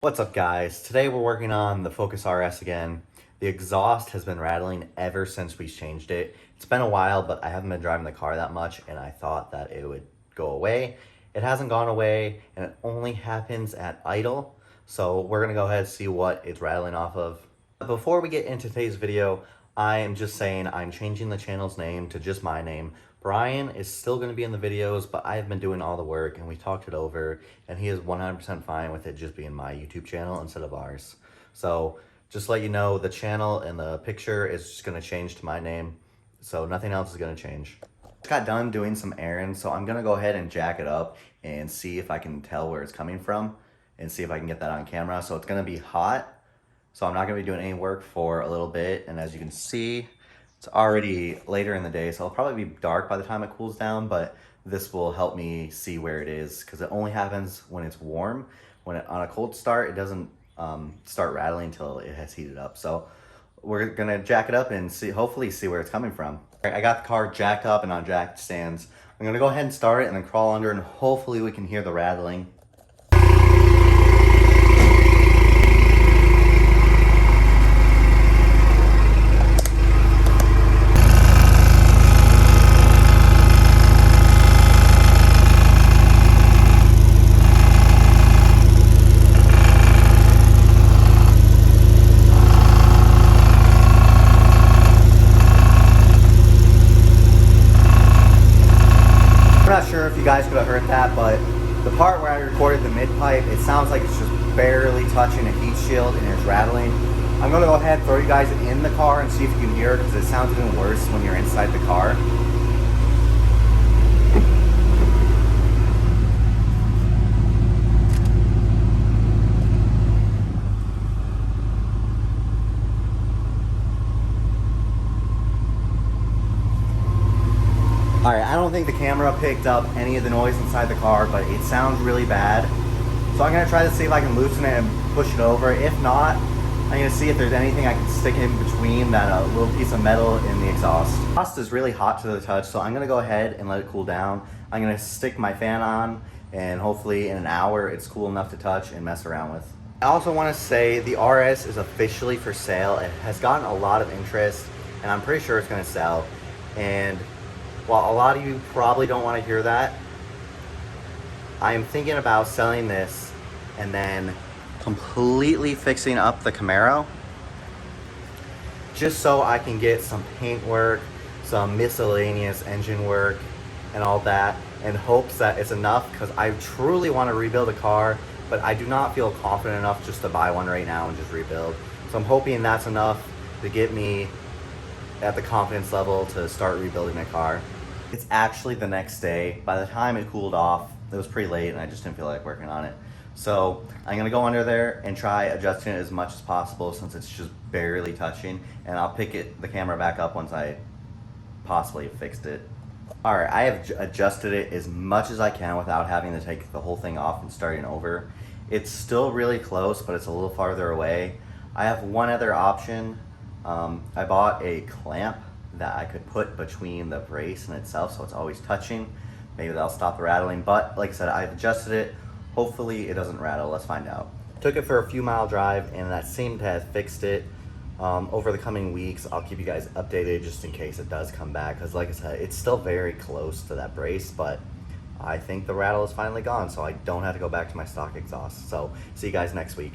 What's up, guys? Today we're working on the Focus RS again. The exhaust has been rattling ever since we changed it. It's been a while, but I haven't been driving the car that much and I thought that it would go away. It hasn't gone away and it only happens at idle. So we're gonna go ahead and see what it's rattling off of. Before we get into today's video, I am just saying I'm changing the channel's name to just my name. Brian is still going to be in the videos, but I've been doing all the work and we talked it over and he is 100% fine with it just being my YouTube channel instead of ours. So just to let you know, the channel and the picture is just going to change to my name. So nothing else is going to change. Just got done doing some errands, so I'm going to go ahead and jack it up and see if I can tell where it's coming from and see if I can get that on camera. So it's going to be hot. So I'm not going to be doing any work for a little bit. And as you can see, it's already later in the day, so it'll probably be dark by the time it cools down, but this will help me see where it is because it only happens when it's warm. On a cold start, it doesn't start rattling until it has heated up. So we're going to jack it up and hopefully see where it's coming from. All right, I got the car jacked up and on jack stands. I'm going to go ahead and start it and then crawl under and hopefully we can hear the rattling. I'm not sure if you guys could have heard that, but the part where I recorded the mid-pipe, it sounds like it's just barely touching a heat shield and it's rattling. I'm going to go ahead and throw you guys in the car and see if you can hear it because it sounds even worse when you're inside the car. Alright, I don't think the camera picked up any of the noise inside the car, but it sounds really bad. So I'm going to try to see if I can loosen it and push it over. If not, I'm going to see if there's anything I can stick in between that little piece of metal in the exhaust. The exhaust is really hot to the touch, so I'm going to go ahead and let it cool down. I'm going to stick my fan on, and hopefully in an hour it's cool enough to touch and mess around with. I also want to say the RS is officially for sale. It has gotten a lot of interest, and I'm pretty sure it's going to sell. And while a lot of you probably don't want to hear that, I am thinking about selling this and then completely fixing up the Camaro just so I can get some paint work, some miscellaneous engine work and all that, in hopes that it's enough because I truly want to rebuild a car, but I do not feel confident enough just to buy one right now and just rebuild. So I'm hoping that's enough to get me at the confidence level to start rebuilding my car. It's actually the next day. By the time it cooled off, it was pretty late and I just didn't feel like working on it. So I'm gonna go under there and try adjusting it as much as possible since it's just barely touching, and I'll pick the camera back up once I possibly fixed it. All right, I have adjusted it as much as I can without having to take the whole thing off and starting over. It's still really close, but it's a little farther away. I have one other option. I bought a clamp that I could put between the brace and itself so it's always touching. Maybe that'll stop the rattling, but like I said, I've adjusted it. Hopefully it doesn't rattle. Let's find out. Took it for a few mile drive and that seemed to have fixed it. Over the coming weeks, I'll keep you guys updated just in case it does come back, because like I said, it's still very close to that brace, but I think the rattle is finally gone, so I don't have to go back to my stock exhaust. So see you guys next week.